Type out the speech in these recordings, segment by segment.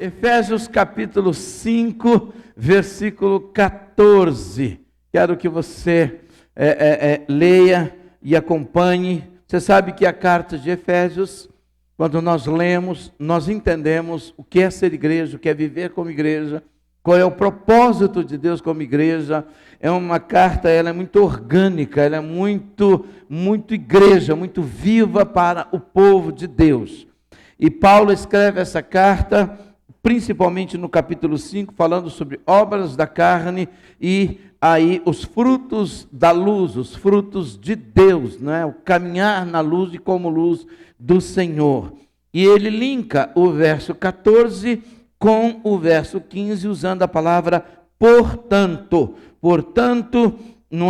Efésios capítulo 5, versículo 14. Quero que você leia e acompanhe. Você sabe que a carta de Efésios, quando nós lemos, nós entendemos o que é ser igreja, o que é viver como igreja, qual é o propósito de Deus como igreja. É uma carta, ela é muito orgânica, ela é muito igreja, muito viva para o povo de Deus. E Paulo escreve essa carta, principalmente no capítulo 5, falando sobre obras da carne e aí os frutos da luz, os frutos de Deus, né? O caminhar na luz e como luz do Senhor. E ele linka o verso 14 com o verso 15, usando a palavra portanto. Portanto, não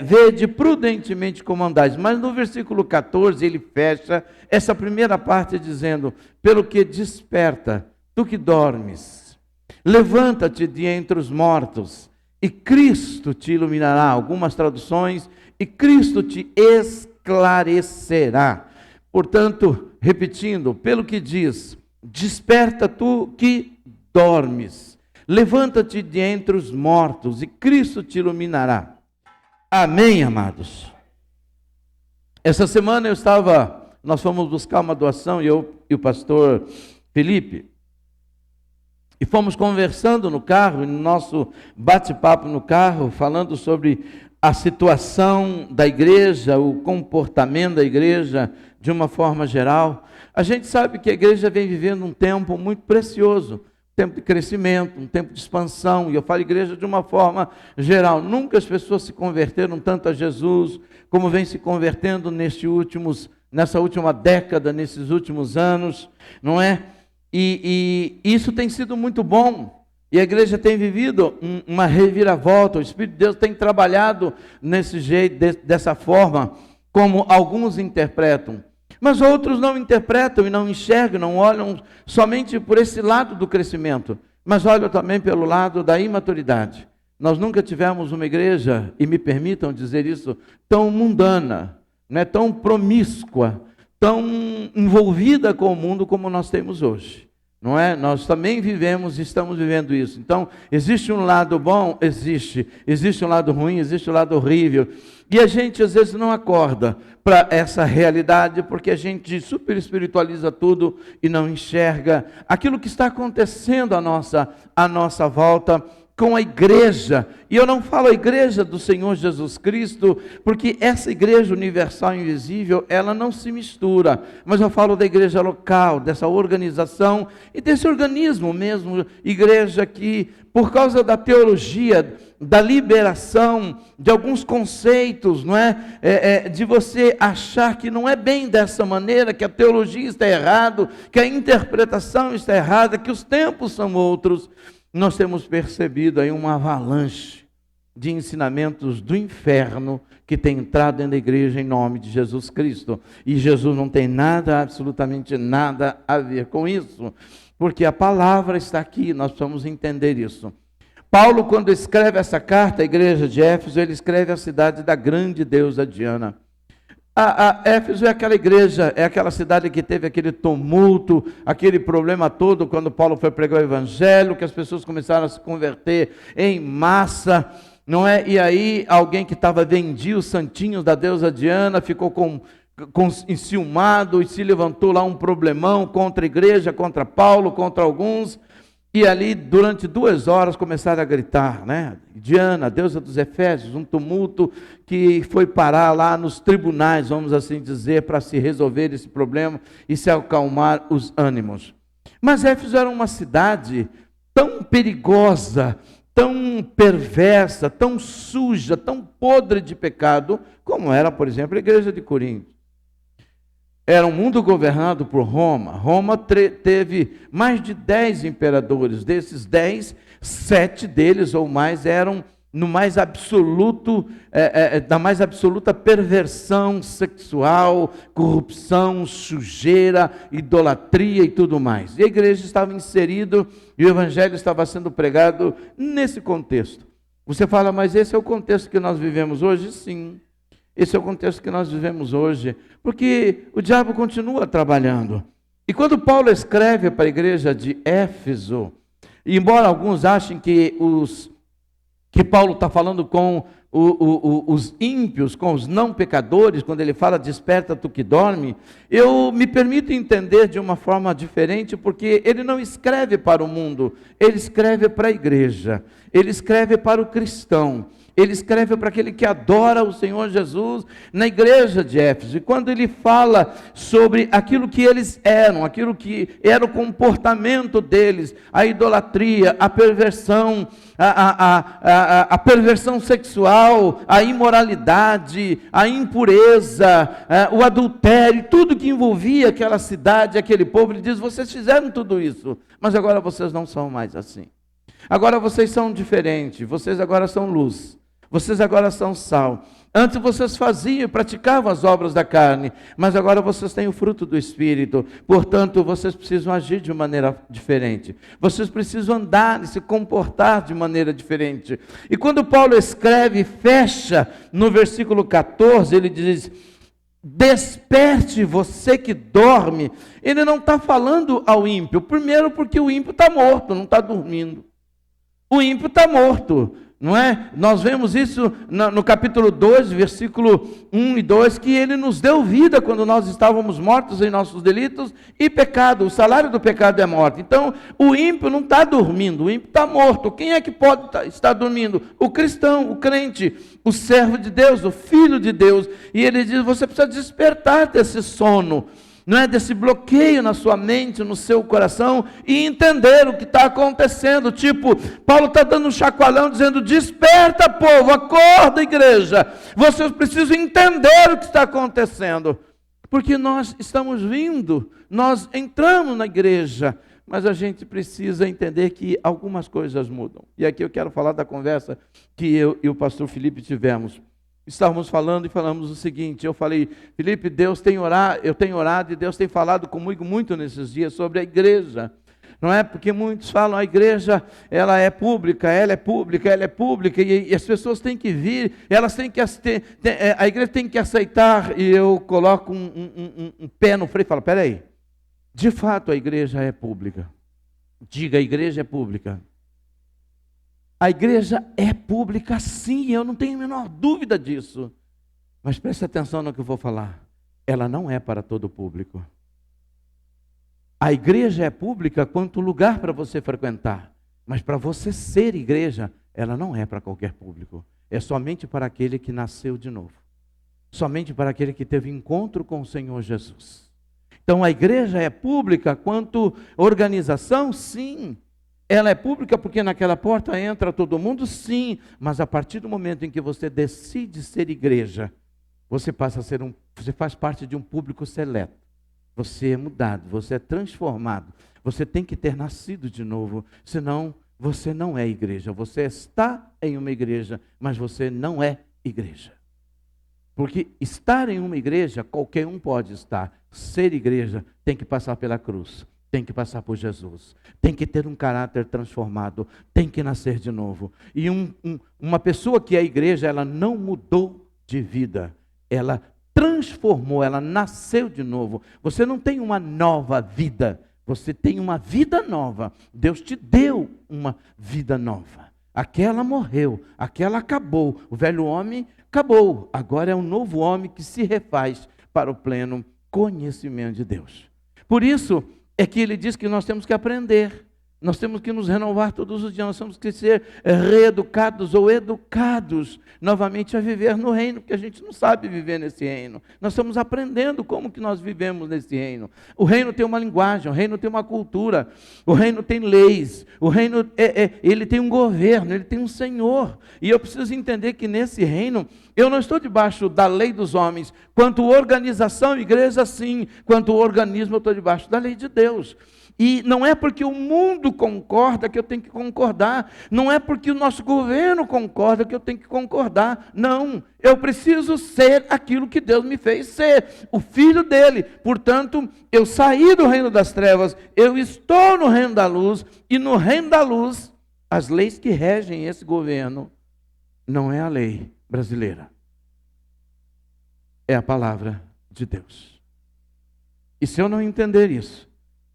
vede prudentemente como andais. Mas no versículo 14 ele fecha essa primeira parte dizendo: pelo que desperta, tu que dormes, levanta-te de entre os mortos, e Cristo te iluminará. Algumas traduções, e Cristo te esclarecerá. Portanto, repetindo, pelo que diz: desperta tu que dormes, levanta-te de entre os mortos, e Cristo te iluminará. Amém, amados? Essa semana nós fomos buscar uma doação, eu e o pastor Felipe, e fomos conversando no carro, no nosso bate-papo no carro, falando sobre a situação da igreja, o comportamento da igreja de uma forma geral. A gente sabe que a igreja vem vivendo um tempo muito precioso, um tempo de crescimento, um tempo de expansão, e eu falo igreja de uma forma geral. Nunca as pessoas se converteram tanto a Jesus como vem se convertendo nessa última década, nesses últimos anos, não é? E isso tem sido muito bom. E a igreja tem vivido uma reviravolta. O Espírito de Deus tem trabalhado nesse jeito, dessa forma, como alguns interpretam. Mas outros não interpretam e não enxergam, não olham somente por esse lado do crescimento, mas olham também pelo lado da imaturidade. Nós nunca tivemos uma igreja, e me permitam dizer isso, tão mundana, né, tão promíscua, tão envolvida com o mundo como nós temos hoje. Não é? Nós também vivemos e estamos vivendo isso. Então, existe um lado bom? Existe. Existe um lado ruim? Existe um lado horrível. E a gente às vezes não acorda para essa realidade, porque a gente super espiritualiza tudo e não enxerga aquilo que está acontecendo à nossa volta com a igreja. E eu não falo a igreja do Senhor Jesus Cristo, porque essa igreja universal invisível, ela não se mistura, mas eu falo da igreja local, dessa organização e desse organismo mesmo, igreja que, por causa da teologia, da liberação de alguns conceitos, não é? De você achar que não é bem dessa maneira, que a teologia está errada, que a interpretação está errada, que os tempos são outros. Nós temos percebido aí uma avalanche de ensinamentos do inferno que tem entrado dentro da igreja em nome de Jesus Cristo. E Jesus não tem nada, absolutamente nada a ver com isso, porque a palavra está aqui, nós precisamos entender isso. Paulo, quando escreve essa carta à igreja de Éfeso, ele escreve a cidade da grande deusa Diana. A Éfeso é aquela igreja, é aquela cidade que teve aquele tumulto, aquele problema todo quando Paulo foi pregar o evangelho, que as pessoas começaram a se converter em massa, não é? E aí alguém que vendia os santinhos da deusa Diana ficou enciumado e se levantou lá um problemão contra a igreja, contra Paulo, contra alguns. E ali, durante 2 horas, começaram a gritar, né? Diana, deusa dos Efésios, um tumulto que foi parar lá nos tribunais, vamos assim dizer, para se resolver esse problema e se acalmar os ânimos. Mas Éfeso era uma cidade tão perigosa, tão perversa, tão suja, tão podre de pecado, como era, por exemplo, a igreja de Corinto. Era um mundo governado por Roma. Roma teve mais de 10 imperadores. Desses 10, 7 deles ou mais eram no mais absoluto, da mais absoluta perversão sexual, corrupção, sujeira, idolatria e tudo mais. E a igreja estava inserida e o evangelho estava sendo pregado nesse contexto. Você fala, mas esse é o contexto que nós vivemos hoje? Sim. Esse é o contexto que nós vivemos hoje, porque o diabo continua trabalhando. E quando Paulo escreve para a igreja de Éfeso, embora alguns achem que Paulo está falando com os ímpios, com os não pecadores, quando ele fala desperta tu que dorme, eu me permito entender de uma forma diferente, porque ele não escreve para o mundo, ele escreve para a igreja, ele escreve para o cristão. Ele escreve para aquele que adora o Senhor Jesus na igreja de Éfeso. E quando ele fala sobre aquilo que eles eram, aquilo que era o comportamento deles, a idolatria, a perversão, a perversão sexual, a imoralidade, a impureza, o adultério, tudo que envolvia aquela cidade, aquele povo, ele diz: vocês fizeram tudo isso, mas agora vocês não são mais assim. Agora vocês são diferentes, vocês agora são luz. Vocês agora são sal. Antes vocês faziam e praticavam as obras da carne, mas agora vocês têm o fruto do Espírito. Portanto, vocês precisam agir de maneira diferente. Vocês precisam andar e se comportar de maneira diferente. E quando Paulo escreve, fecha no versículo 14, ele diz: desperte você que dorme. Ele não está falando ao ímpio. Primeiro porque o ímpio está morto, não está dormindo. O ímpio está morto. Não é? Nós vemos isso no capítulo 2, versículo 1 e 2, que ele nos deu vida quando nós estávamos mortos em nossos delitos e pecado. O salário do pecado é morte. Então, o ímpio não está dormindo, o ímpio está morto. Quem é que pode estar dormindo? O cristão, o crente, o servo de Deus, o filho de Deus. E ele diz: você precisa despertar desse sono, não é, desse bloqueio na sua mente, no seu coração, e entender o que está acontecendo. Tipo, Paulo está dando um chacoalhão, dizendo: desperta, povo, acorda, igreja, vocês precisam entender o que está acontecendo, porque nós estamos vindo, nós entramos na igreja, mas a gente precisa entender que algumas coisas mudam. E aqui eu quero falar da conversa que eu e o pastor Felipe tivemos. Estávamos falando e falamos o seguinte: eu falei: Felipe, eu tenho orado e Deus tem falado comigo muito nesses dias sobre a igreja. Não é? Porque muitos falam: a igreja, ela é pública, e as pessoas têm que vir, elas têm que, a igreja tem que aceitar. E eu coloco um pé no freio e falo: peraí, de fato a igreja é pública. Diga: a igreja é pública. A igreja é pública, sim, eu não tenho a menor dúvida disso. Mas preste atenção no que eu vou falar. Ela não é para todo o público. A igreja é pública quanto lugar para você frequentar. Mas para você ser igreja, ela não é para qualquer público. É somente para aquele que nasceu de novo. Somente para aquele que teve encontro com o Senhor Jesus. Então a igreja é pública quanto organização, sim. Ela é pública porque naquela porta entra todo mundo, sim, mas a partir do momento em que você decide ser igreja, você passa a ser você faz parte de um público seleto. Você é mudado, você é transformado. Você tem que ter nascido de novo, senão você não é igreja. Você está em uma igreja, mas você não é igreja. Porque estar em uma igreja, qualquer um pode estar. Ser igreja tem que passar pela cruz. Tem que passar por Jesus, tem que ter um caráter transformado, tem que nascer de novo. E uma pessoa que é igreja, ela não mudou de vida, ela transformou, ela nasceu de novo. Você não tem uma nova vida, você tem uma vida nova. Deus te deu uma vida nova. Aquela morreu, aquela acabou, o velho homem acabou. Agora é um novo homem que se refaz para o pleno conhecimento de Deus. Por isso é que ele diz que nós temos que aprender, nós temos que nos renovar todos os dias, nós temos que ser reeducados ou educados novamente a viver no reino, porque a gente não sabe viver nesse reino. Nós estamos aprendendo como que nós vivemos nesse reino. O reino tem uma linguagem, o reino tem uma cultura, o reino tem leis, o reino ele tem um governo, ele tem um Senhor. E eu preciso entender que nesse reino eu não estou debaixo da lei dos homens. Quanto organização, igreja, sim. Quanto organismo, eu estou debaixo da lei de Deus. E não é porque o mundo concorda que eu tenho que concordar. Não é porque o nosso governo concorda que eu tenho que concordar. Não, eu preciso ser aquilo que Deus me fez ser, o filho dele. Portanto, eu saí do reino das trevas, eu estou no reino da luz. E no reino da luz, as leis que regem esse governo não é a lei brasileira, é a palavra de Deus. E se eu não entender isso,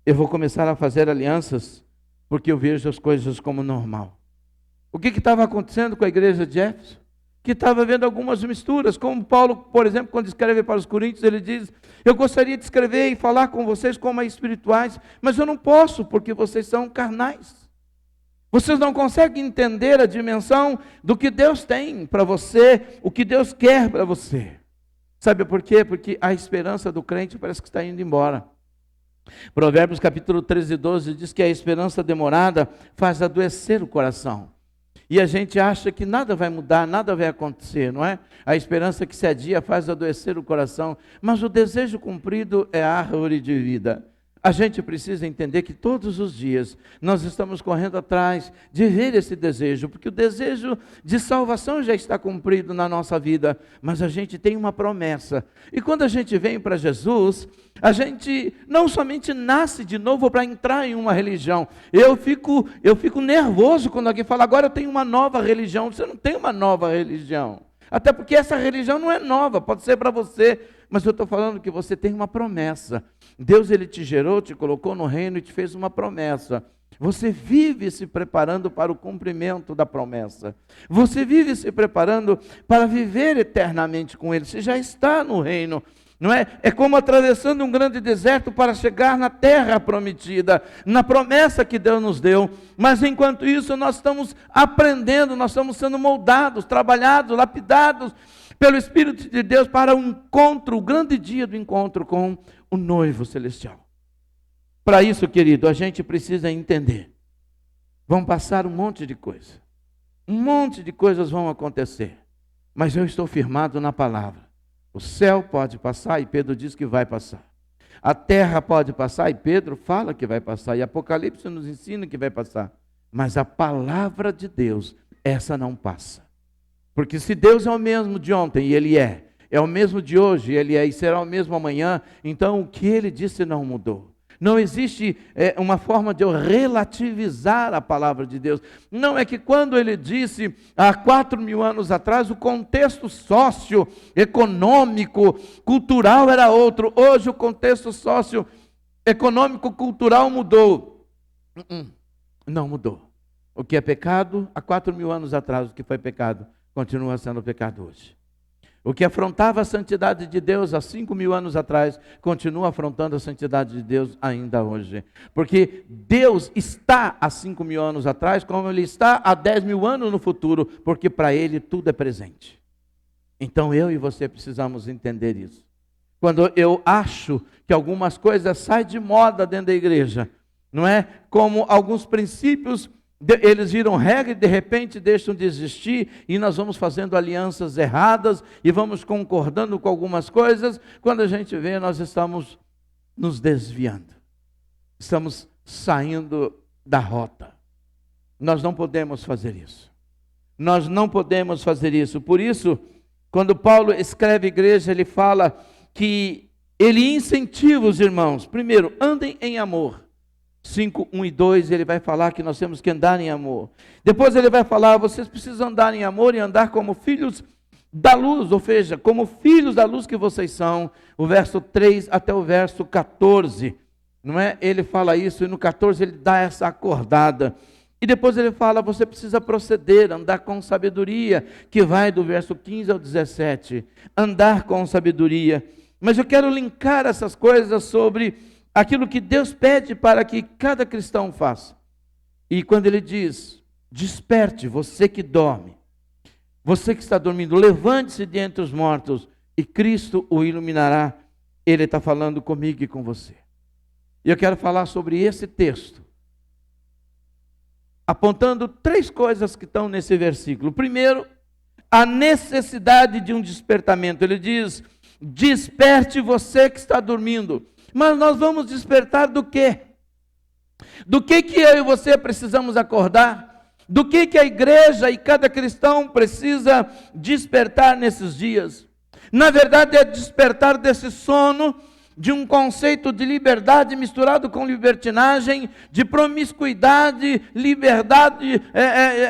eu vou começar a fazer alianças porque eu vejo as coisas como normal. O que estava acontecendo com a igreja de Éfeso? Que estava havendo algumas misturas, como Paulo, por exemplo, quando escreve para os Coríntios, ele diz: eu gostaria de escrever e falar com vocês como espirituais, mas eu não posso, porque vocês são carnais. Vocês não conseguem entender a dimensão do que Deus tem para você, o que Deus quer para você. Sabe por quê? Porque a esperança do crente parece que está indo embora. Provérbios capítulo 13, 12 diz que a esperança demorada faz adoecer o coração. E a gente acha que nada vai mudar, nada vai acontecer, não é? A esperança que se adia faz adoecer o coração, mas o desejo cumprido é a árvore de vida. A gente precisa entender que todos os dias nós estamos correndo atrás de ver esse desejo, porque o desejo de salvação já está cumprido na nossa vida, mas a gente tem uma promessa. E quando a gente vem para Jesus, a gente não somente nasce de novo para entrar em uma religião. Eu fico nervoso quando alguém fala: agora eu tenho uma nova religião. Você não tem uma nova religião. Até porque essa religião não é nova, pode ser para você, mas eu estou falando que você tem uma promessa. Deus, Ele te gerou, te colocou no reino e te fez uma promessa. Você vive se preparando para o cumprimento da promessa. Você vive se preparando para viver eternamente com Ele. Você já está no reino, não é? É como atravessando um grande deserto para chegar na terra prometida, na promessa que Deus nos deu. Mas enquanto isso nós estamos aprendendo, nós estamos sendo moldados, trabalhados, lapidados pelo Espírito de Deus para o encontro, o grande dia do encontro com o noivo celestial. Para isso, querido, a gente precisa entender. Vão passar um monte de coisa. Um monte de coisas vão acontecer. Mas eu estou firmado na palavra. O céu pode passar e Pedro diz que vai passar. A terra pode passar e Pedro fala que vai passar. E Apocalipse nos ensina que vai passar. Mas a palavra de Deus, essa não passa. Porque se Deus é o mesmo de ontem, e Ele é o mesmo de hoje, Ele é e será o mesmo amanhã, então o que Ele disse não mudou. Não existe uma forma de eu relativizar a palavra de Deus. Não é que quando Ele disse há 4.000 anos atrás, o contexto socioeconômico, cultural era outro. Hoje o contexto socioeconômico, cultural mudou. Não mudou. O que é pecado há 4.000 anos atrás, o que foi pecado, continua sendo pecado hoje. O que afrontava a santidade de Deus há 5.000 anos atrás, continua afrontando a santidade de Deus ainda hoje. Porque Deus está há 5.000 anos atrás, como Ele está há 10.000 anos no futuro, porque para Ele tudo é presente. Então eu e você precisamos entender isso. Quando eu acho que algumas coisas saem de moda dentro da igreja, não é? Como alguns princípios, eles viram regra e de repente deixam de existir, e nós vamos fazendo alianças erradas e vamos concordando com algumas coisas. Quando a gente vê, nós estamos nos desviando, estamos saindo da rota. Nós não podemos fazer isso. Nós não podemos fazer isso. Por isso, quando Paulo escreve a igreja, ele fala que ele incentiva os irmãos. Primeiro, andem em amor. 5, 1 e 2, ele vai falar que nós temos que andar em amor. Depois ele vai falar: vocês precisam andar em amor e andar como filhos da luz, ou seja, como filhos da luz que vocês são. O verso 3 até o verso 14, não é? Ele fala isso, e no 14 ele dá essa acordada. E depois ele fala: você precisa proceder, andar com sabedoria, que vai do verso 15 ao 17. Andar com sabedoria. Mas eu quero linkar essas coisas sobre aquilo que Deus pede para que cada cristão faça. E quando Ele diz: desperte, você que dorme, você que está dormindo, levante-se de entre os mortos e Cristo o iluminará. Ele está falando comigo e com você. E eu quero falar sobre esse texto, apontando 3 coisas que estão nesse versículo. Primeiro, a necessidade de um despertamento. Ele diz: desperte você que está dormindo. Mas nós vamos despertar do quê? Do que eu e você precisamos acordar? Do que a igreja e cada cristão precisa despertar nesses dias? Na verdade, é despertar desse sono de um conceito de liberdade misturado com libertinagem, de promiscuidade, liberdade,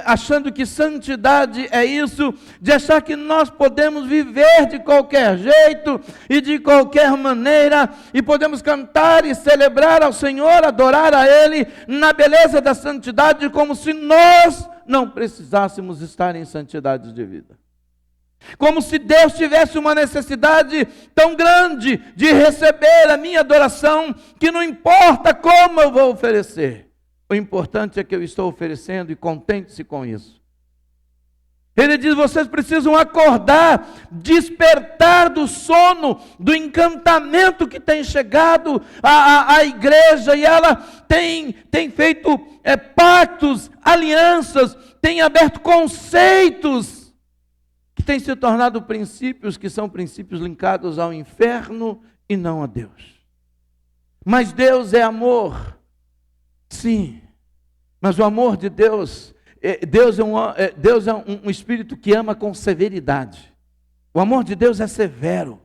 achando que santidade é isso, de achar que nós podemos viver de qualquer jeito e de qualquer maneira, e podemos cantar e celebrar ao Senhor, adorar a Ele na beleza da santidade, como se nós não precisássemos estar em santidade de vida. Como se Deus tivesse uma necessidade tão grande de receber a minha adoração, que não importa como eu vou oferecer, o importante é que eu estou oferecendo, e contente-se com isso. Ele diz: vocês precisam acordar, despertar do sono, do encantamento que tem chegado à igreja, e ela tem feito pactos, alianças, tem aberto conceitos, que têm se tornado princípios, que são princípios linkados ao inferno e não a Deus. Mas Deus é amor, sim, mas o amor de Deus, Deus é um espírito que ama com severidade. O amor de Deus é severo,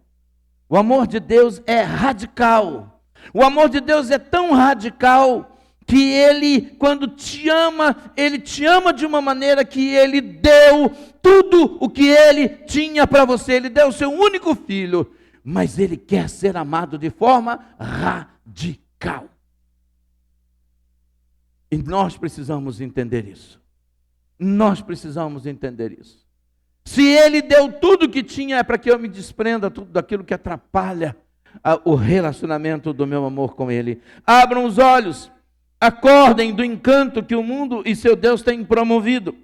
o amor de Deus é radical, o amor de Deus é tão radical que Ele, quando te ama, Ele te ama de uma maneira que Ele deu tudo o que Ele tinha para você. Ele deu o seu único filho, mas Ele quer ser amado de forma radical. E nós precisamos entender isso. Nós precisamos entender isso. Se Ele deu tudo o que tinha, é para que eu me desprenda tudo daquilo que atrapalha o relacionamento do meu amor com Ele. Abram os olhos. Acordem do encanto que o mundo e seu Deus têm promovido.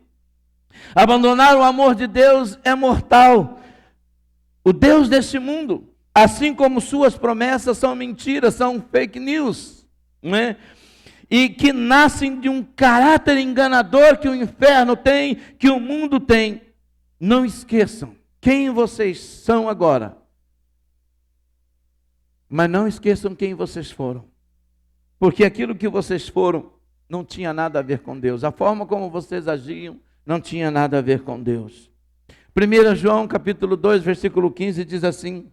Abandonar o amor de Deus é mortal. O Deus deste mundo, assim como suas promessas, são mentiras, são fake news, não é? E que nascem de um caráter enganador que o inferno tem, que o mundo tem. Não esqueçam quem vocês são agora, mas não esqueçam quem vocês foram. Porque aquilo que vocês foram não tinha nada a ver com Deus. A forma como vocês agiam não tinha nada a ver com Deus. 1 João capítulo 2, versículo 15 diz assim: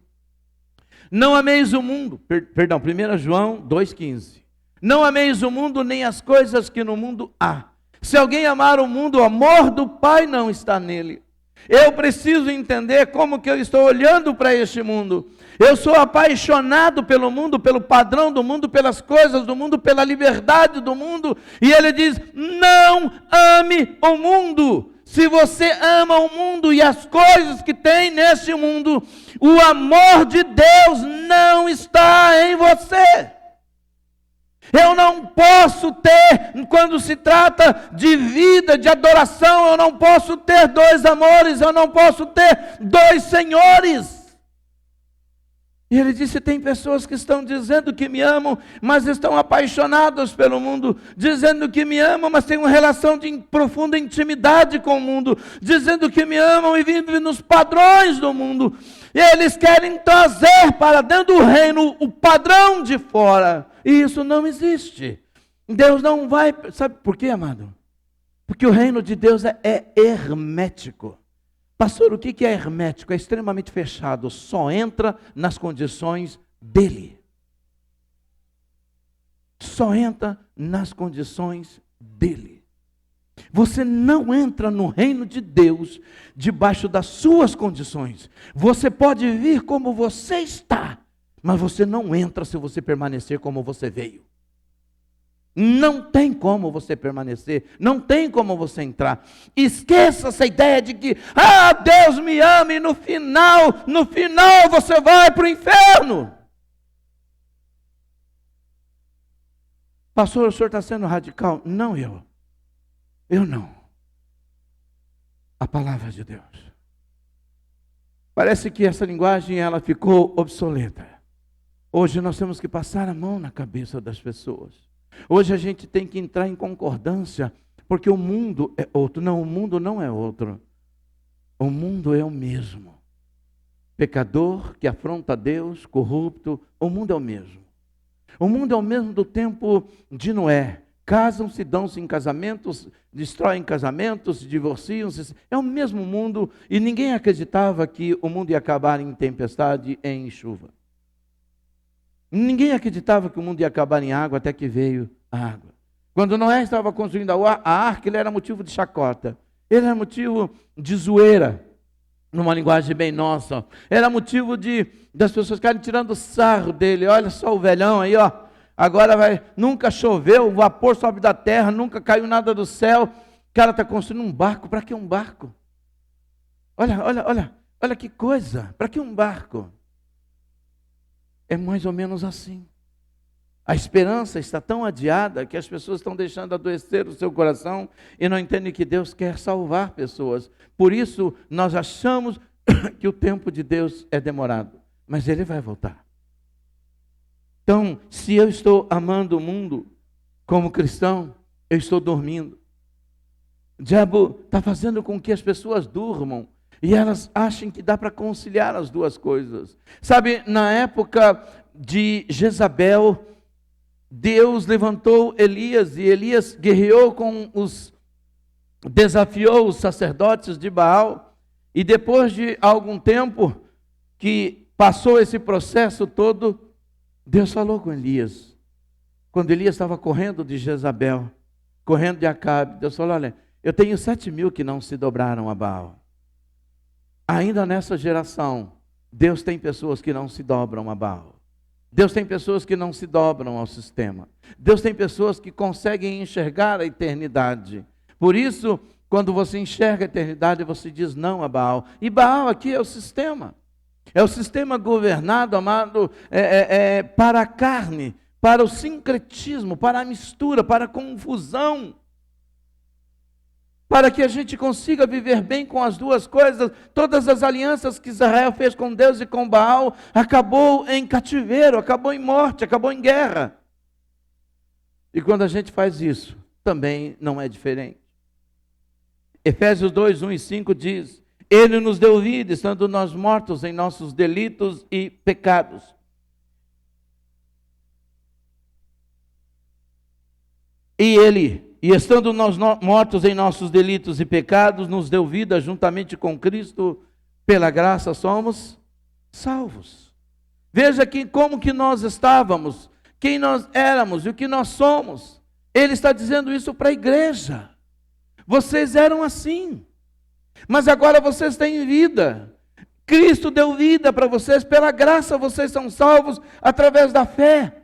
não ameis o mundo, 1 João 2,15. Não ameis o mundo nem as coisas que no mundo há. Se alguém amar o mundo, o amor do Pai não está nele. Eu preciso entender como que eu estou olhando para este mundo. Eu sou apaixonado pelo mundo, pelo padrão do mundo, pelas coisas do mundo, pela liberdade do mundo. E ele diz: não ame o mundo. Se você ama o mundo e as coisas que tem neste mundo, o amor de Deus não está em você. Eu não posso ter, quando se trata de vida, de adoração, eu não posso ter dois amores, eu não posso ter dois senhores. E ele disse: tem pessoas que estão dizendo que me amam, mas estão apaixonadas pelo mundo, dizendo que me amam, mas têm uma relação de profunda intimidade com o mundo, dizendo que me amam e vivem nos padrões do mundo. E eles querem trazer para dentro do reino o padrão de fora. E isso não existe. Deus não vai... Sabe por quê, amado? Porque o reino de Deus é hermético. Pastor, o que é hermético? É extremamente fechado. Só entra nas condições dele. Só entra nas condições dele. Você não entra no reino de Deus debaixo das suas condições. Você pode vir como você está, mas você não entra se você permanecer como você veio. Não tem como você permanecer, não tem como você entrar. Esqueça essa ideia de que, Deus me ama e no final você vai para o inferno. Pastor, o senhor está sendo radical? Não, eu não. A palavra de Deus. Parece que essa linguagem ela ficou obsoleta. Hoje nós temos que passar a mão na cabeça das pessoas. Hoje a gente tem que entrar em concordância, porque o mundo é outro. Não, o mundo não é outro. O mundo é o mesmo. Pecador que afronta Deus, corrupto, o mundo é o mesmo. O mundo é o mesmo do tempo de Noé. Casam-se, dão-se em casamentos, destroem casamentos, divorciam-se. É o mesmo mundo e ninguém acreditava que o mundo ia acabar em tempestade, em chuva. Ninguém acreditava que o mundo ia acabar em água até que veio a água. Quando Noé estava construindo a arca, ele era motivo de chacota. Ele era motivo de zoeira, numa linguagem bem nossa. Era motivo das pessoas ficarem tirando sarro dele. Olha só o velhão aí, ó. Agora nunca choveu, o vapor sobe da terra, nunca caiu nada do céu. O cara está construindo um barco. Para que um barco? Olha que coisa. Para que um barco? É mais ou menos assim. A esperança está tão adiada que as pessoas estão deixando adoecer o seu coração e não entendem que Deus quer salvar pessoas. Por isso, nós achamos que o tempo de Deus é demorado, mas Ele vai voltar. Então, se eu estou amando o mundo como cristão, eu estou dormindo. O diabo está fazendo com que as pessoas durmam e elas achem que dá para conciliar as duas coisas. Sabe, na época de Jezabel, Deus levantou Elias e Elias guerreou desafiou os sacerdotes de Baal. E depois de algum tempo que passou esse processo todo, Deus falou com Elias. Quando Elias estava correndo de Jezabel, correndo de Acabe, Deus falou: olha, eu tenho 7.000 que não se dobraram a Baal. Ainda nessa geração, Deus tem pessoas que não se dobram a Baal. Deus tem pessoas que não se dobram ao sistema. Deus tem pessoas que conseguem enxergar a eternidade. Por isso, quando você enxerga a eternidade, você diz não a Baal. E Baal aqui é o sistema. É o sistema governado, amado, para a carne, para o sincretismo, para a mistura, para a confusão. Para que a gente consiga viver bem com as duas coisas. Todas as alianças que Israel fez com Deus e com Baal, acabou em cativeiro, acabou em morte, acabou em guerra. E quando a gente faz isso, também não é diferente. Efésios 2, 1 e 5 diz: Ele nos deu vida, estando nós mortos em nossos delitos e pecados. E estando nós mortos em nossos delitos e pecados, nos deu vida juntamente com Cristo, pela graça somos salvos. Veja aqui como que nós estávamos, quem nós éramos e o que nós somos. Ele está dizendo isso para a igreja. Vocês eram assim, mas agora vocês têm vida. Cristo deu vida para vocês, pela graça vocês são salvos através da fé.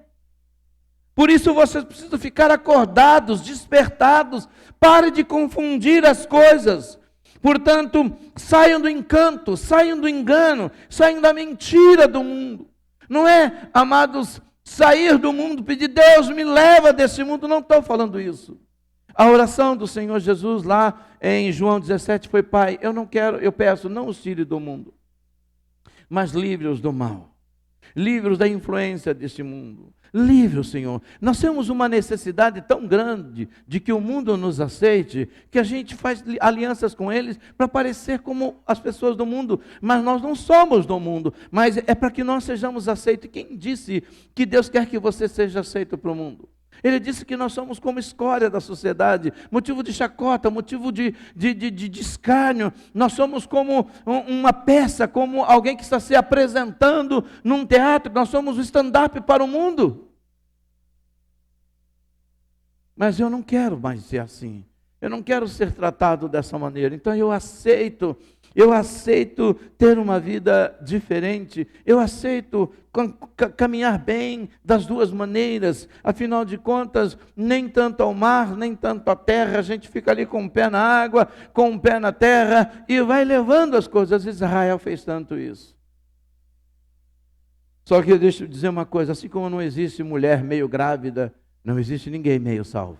Por isso vocês precisam ficar acordados, despertados. Pare de confundir as coisas. Portanto, saiam do encanto, saiam do engano, saiam da mentira do mundo. Não é, amados, sair do mundo, pedir: Deus me leva desse mundo. Não estou falando isso. A oração do Senhor Jesus lá em João 17 foi: Pai, eu peço, não os tire do mundo, mas livre-os do mal. Livre-os da influência desse mundo. Livre-os, Senhor. Nós temos uma necessidade tão grande de que o mundo nos aceite, que a gente faz alianças com eles para parecer como as pessoas do mundo, mas nós não somos do mundo, mas é para que nós sejamos aceitos. Quem disse que Deus quer que você seja aceito para o mundo? Ele disse que nós somos como escória da sociedade, motivo de chacota, motivo de escárnio. Nós somos como uma peça, como alguém que está se apresentando num teatro. Nós somos o stand-up para o mundo. Mas eu não quero mais ser assim. Eu não quero ser tratado dessa maneira. Então eu aceito ter uma vida diferente. Eu aceito caminhar bem das duas maneiras. Afinal de contas, nem tanto ao mar, nem tanto à terra. A gente fica ali com um pé na água, com um pé na terra e vai levando as coisas. Israel fez tanto isso. Só que deixa eu dizer uma coisa: assim como não existe mulher meio grávida, não existe ninguém meio salvo.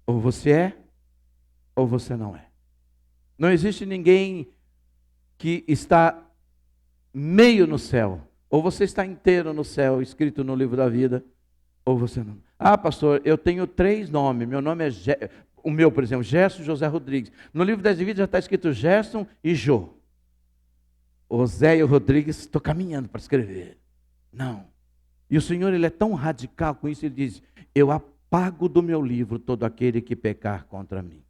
Ou você é, ou você não é. Não existe ninguém que está meio no céu. Ou você está inteiro no céu, escrito no livro da vida, ou você não. Ah, pastor, eu tenho 3 nomes. Meu nome é, o meu, por exemplo, Gerson José Rodrigues. No livro das vidas já está escrito Gerson e Jô. O Zé e o Rodrigues, estou caminhando para escrever. Não. E o Senhor, Ele é tão radical com isso, Ele diz: eu apago do meu livro todo aquele que pecar contra mim.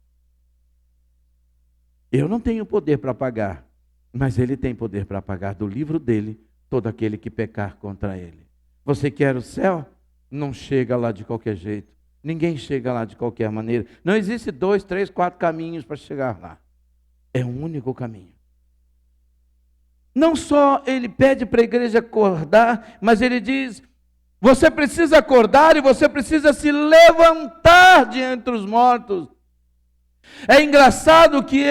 Eu não tenho poder para apagar, mas Ele tem poder para apagar do livro dele todo aquele que pecar contra Ele. Você quer o céu? Não chega lá de qualquer jeito. Ninguém chega lá de qualquer maneira. Não existe 2, 3, 4 caminhos para chegar lá. É um único caminho. Não só ele pede para a igreja acordar, mas ele diz: você precisa acordar e você precisa se levantar de entre os mortos. É engraçado que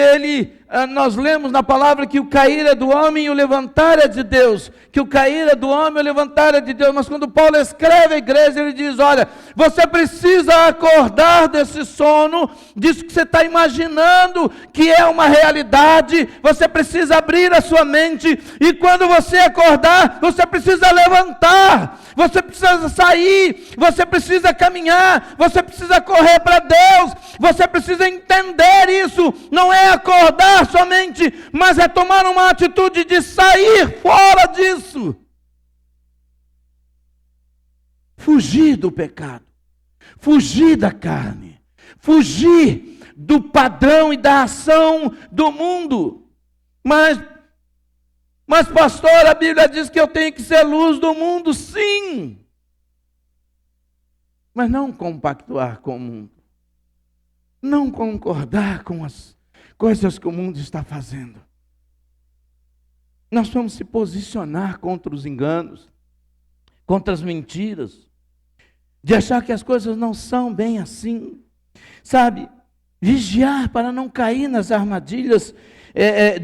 nós lemos na palavra que o cair é do homem e o levantar é de Deus. Que o cair é do homem e o levantar é de Deus. Mas quando Paulo escreve à igreja, ele diz: olha, você precisa acordar desse sono, disso que você está imaginando que é uma realidade. Você precisa abrir a sua mente. E quando você acordar, você precisa levantar. Você precisa sair. Você precisa caminhar. Você precisa correr para Deus. Você precisa entender isso. Não é acordar somente, mas é tomar uma atitude de sair fora disso. Fugir do pecado, fugir da carne, fugir do padrão e da ação do mundo. Mas pastor, a Bíblia diz que eu tenho que ser luz do mundo, sim. Mas não compactuar com o mundo. Não concordar com as coisas que o mundo está fazendo. Nós vamos se posicionar contra os enganos, contra as mentiras, de achar que as coisas não são bem assim, sabe? Vigiar para não cair nas armadilhas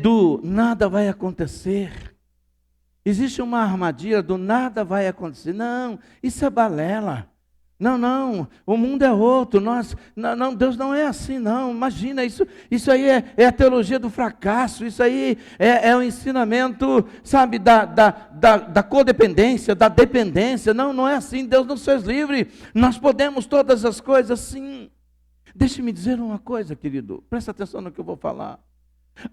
do nada vai acontecer. Existe uma armadilha do nada vai acontecer. Não, isso é balela. Não, o mundo é outro, Deus não é assim não, imagina, isso aí é a teologia do fracasso, isso aí é o ensinamento, sabe, da codependência, da dependência, não é assim, Deus nos fez livre, nós podemos todas as coisas sim. Deixe-me dizer uma coisa, querido, presta atenção no que eu vou falar.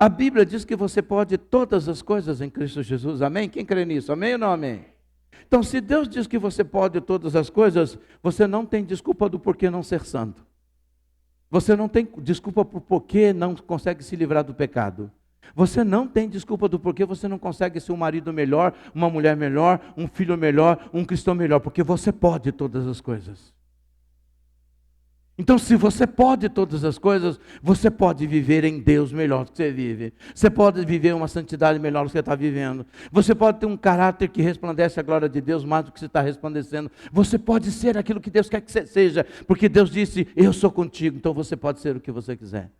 A Bíblia diz que você pode todas as coisas em Cristo Jesus, amém? Quem crê nisso, amém ou não amém? Então, se Deus diz que você pode todas as coisas, você não tem desculpa do porquê não ser santo. Você não tem desculpa por porquê não consegue se livrar do pecado. Você não tem desculpa do porquê você não consegue ser um marido melhor, uma mulher melhor, um filho melhor, um cristão melhor, porque você pode todas as coisas. Então, se você pode todas as coisas, você pode viver em Deus melhor do que você vive. Você pode viver uma santidade melhor do que você está vivendo. Você pode ter um caráter que resplandece a glória de Deus mais do que você está resplandecendo. Você pode ser aquilo que Deus quer que você seja, porque Deus disse, eu sou contigo, então você pode ser o que você quiser.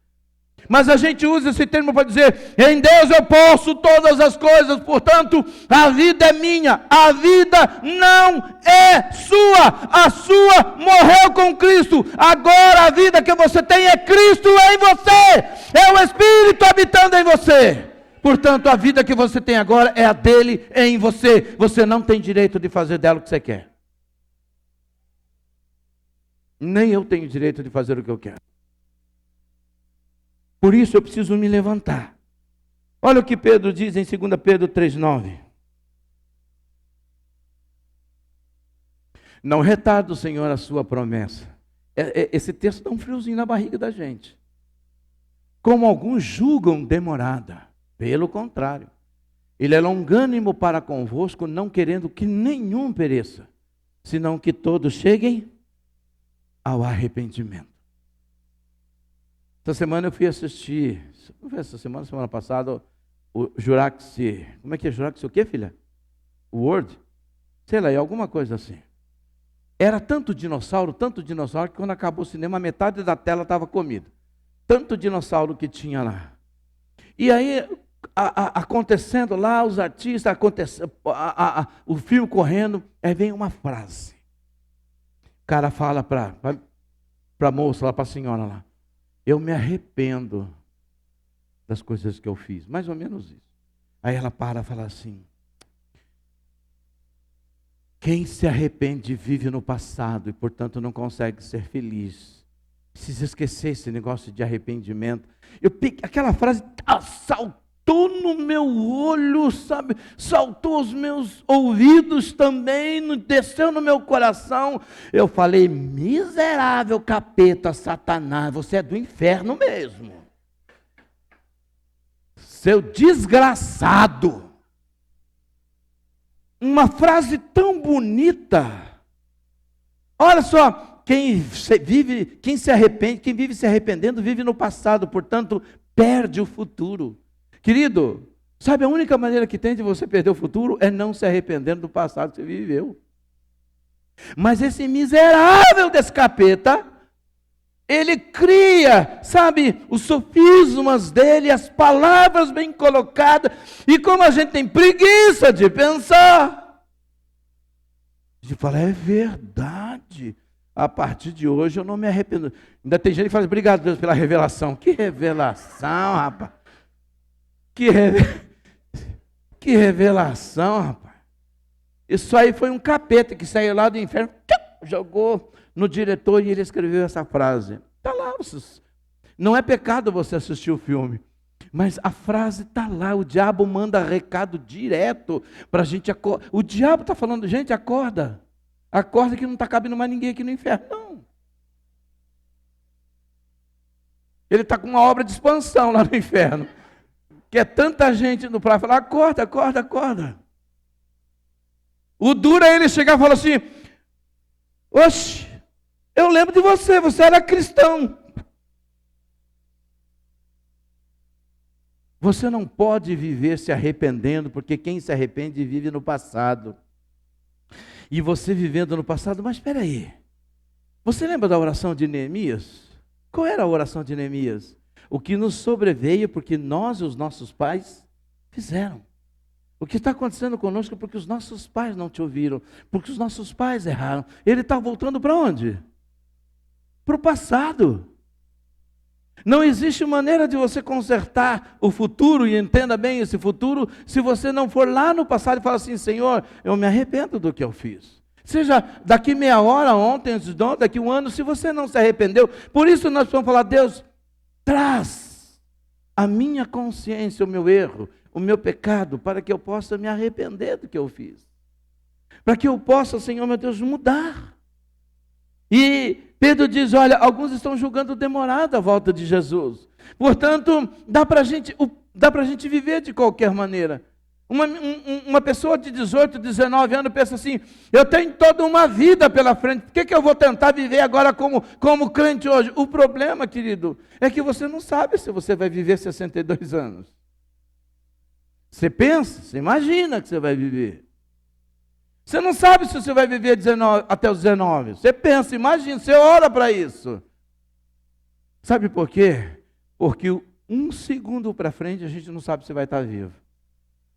Mas a gente usa esse termo para dizer, em Deus eu posso todas as coisas, portanto, a vida é minha, a vida não é sua, a sua morreu com Cristo, agora a vida que você tem é Cristo em você, é o Espírito habitando em você, portanto a vida que você tem agora é a dele em você, você não tem direito de fazer dela o que você quer, nem eu tenho direito de fazer o que eu quero. Por isso eu preciso me levantar. Olha o que Pedro diz em 2 Pedro 3,9. Não retarda o Senhor a sua promessa. Esse texto dá um friozinho na barriga da gente. Como alguns julgam demorada. Pelo contrário. Ele é longânimo para convosco, não querendo que nenhum pereça, senão que todos cheguem ao arrependimento. Essa semana eu fui assistir, não foi essa semana, semana passada, o Jurassic, como é que é Jurassic o quê, filha? World? Sei lá, é alguma coisa assim. Era tanto dinossauro, que quando acabou o cinema, a metade da tela estava comida. Tanto dinossauro que tinha lá. E aí, acontecendo lá, os artistas, o filme correndo, aí vem uma frase. O cara fala para a moça, lá para a senhora lá. Eu me arrependo das coisas que eu fiz. Mais ou menos isso. Aí ela para e fala assim. Quem se arrepende vive no passado e, portanto, não consegue ser feliz. Precisa esquecer esse negócio de arrependimento. Aquela frase saltou no meu olho, sabe? Saltou os meus ouvidos também, desceu no meu coração. Eu falei, miserável capeta, Satanás, você é do inferno mesmo. Seu desgraçado. uma frase tão bonita. Olha só, quem se arrepende, quem vive se arrependendo, vive no passado, portanto, perde o futuro. Querido, sabe a única maneira que tem de você perder o futuro é não se arrependendo do passado que você viveu. Mas esse miserável desse capeta, ele cria, sabe, os sofismas dele, as palavras bem colocadas, e como a gente tem preguiça de pensar, de falar, é verdade, a partir de hoje eu não me arrependo. Ainda tem gente que fala, obrigado Deus pela revelação. Que revelação, rapaz. Que revelação, rapaz. Isso aí foi um capeta que saiu lá do inferno, jogou no diretor e ele escreveu essa frase. Está lá. Não é pecado você assistir o filme, mas a frase está lá. O diabo manda recado direto para a gente acordar. O diabo está falando, gente, acorda. Acorda que não está cabendo mais ninguém aqui no inferno, não. Ele está com uma obra de expansão lá no inferno. Que é tanta gente no prazo falar, acorda, acorda, acorda. O duro é ele chegar e falar assim, oxe, eu lembro de você, você era cristão. Você não pode viver se arrependendo, porque quem se arrepende vive no passado. E você vivendo no passado, mas espera aí. Você lembra da oração de Neemias? Qual era a oração de Neemias? O que nos sobreveio porque nós e os nossos pais fizeram. O que está acontecendo conosco é porque os nossos pais não te ouviram, porque os nossos pais erraram. Ele está voltando para onde? Para o passado. Não existe maneira de você consertar o futuro, e entenda bem esse futuro, se você não for lá no passado e falar assim, Senhor, eu me arrependo do que eu fiz. Seja daqui meia hora, ontem, antes de ontem, daqui um ano, se você não se arrependeu, por isso nós precisamos falar, Deus, traz a minha consciência, o meu erro, o meu pecado, para que eu possa me arrepender do que eu fiz. Para que eu possa, Senhor, meu Deus, mudar. E Pedro diz, olha, alguns estão julgando demorada a volta de Jesus. Portanto, dá para a gente viver de qualquer maneira. Uma pessoa de 18, 19 anos pensa assim, eu tenho toda uma vida pela frente, por que eu vou tentar viver agora como crente hoje? O problema, querido, é que você não sabe se você vai viver 62 anos. Você pensa, você imagina que você vai viver. Você não sabe se você vai viver 19, até os 19. Você pensa, imagina, você ora para isso. Sabe por quê? Porque um segundo para frente a gente não sabe se vai estar vivo.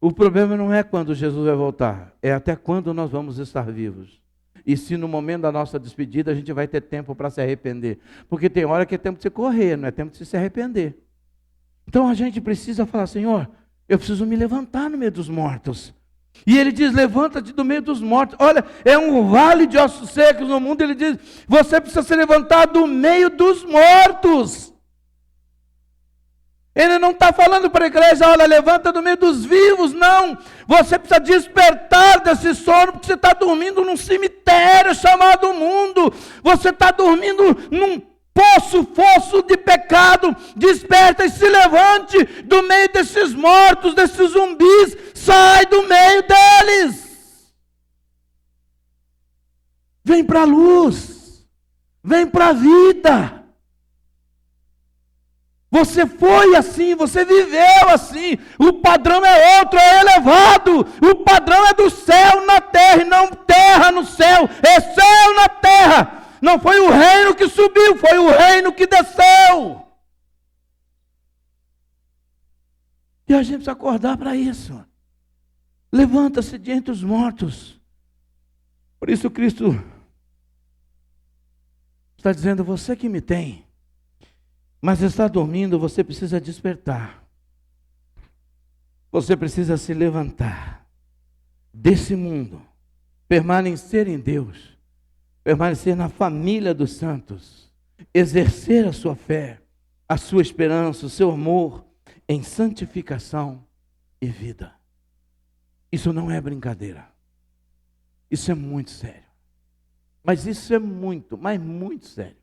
O problema não é quando Jesus vai voltar, é até quando nós vamos estar vivos. E se no momento da nossa despedida a gente vai ter tempo para se arrepender. Porque tem hora que é tempo de você correr, não é tempo de se arrepender. Então a gente precisa falar, Senhor, eu preciso me levantar no meio dos mortos. E ele diz, levanta-te do meio dos mortos. Olha, é um vale de ossos secos no mundo. Ele diz, você precisa se levantar do meio dos mortos. Ele não está falando para a igreja, olha, levanta do meio dos vivos. Não, você precisa despertar desse sono, porque você está dormindo num cemitério chamado mundo. Você está dormindo num fosso de pecado. Desperta e se levante do meio desses mortos, desses zumbis. Sai do meio deles. Vem para a luz. Vem para a vida. Você foi assim, você viveu assim. O padrão é outro, é elevado. O padrão é do céu na terra e não terra no céu. É céu na terra. Não foi o reino que subiu, foi o reino que desceu. E a gente precisa acordar para isso. Levanta-se de entre os mortos. Por isso Cristo está dizendo, você que me tem, mas está dormindo, você precisa despertar. Você precisa se levantar desse mundo, permanecer em Deus, permanecer na família dos santos, exercer a sua fé, a sua esperança, o seu amor em santificação e vida. Isso não é brincadeira. Isso é muito sério. Mas isso é muito, mas muito sério.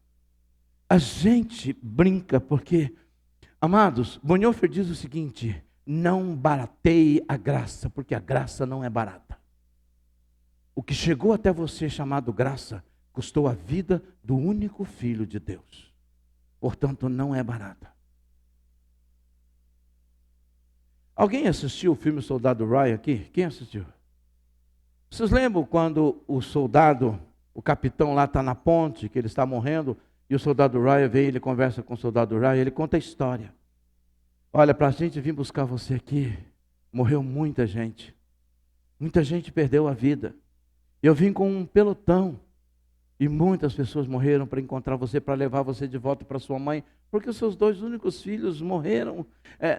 A gente brinca porque, amados, Bonhoeffer diz o seguinte, não barateie a graça, porque a graça não é barata. O que chegou até você chamado graça, custou a vida do único Filho de Deus. Portanto, não é barata. Alguém assistiu o filme Soldado Ryan aqui? Quem assistiu? Vocês lembram quando o soldado, o capitão lá está na ponte, que ele está morrendo, e o soldado Ryan vem, ele conversa com o soldado Ryan, ele conta a história. Olha, para a gente vir buscar você aqui, morreu muita gente. Muita gente perdeu a vida. Eu vim com um pelotão, e muitas pessoas morreram para encontrar você, para levar você de volta para sua mãe, porque os seus 2 únicos filhos morreram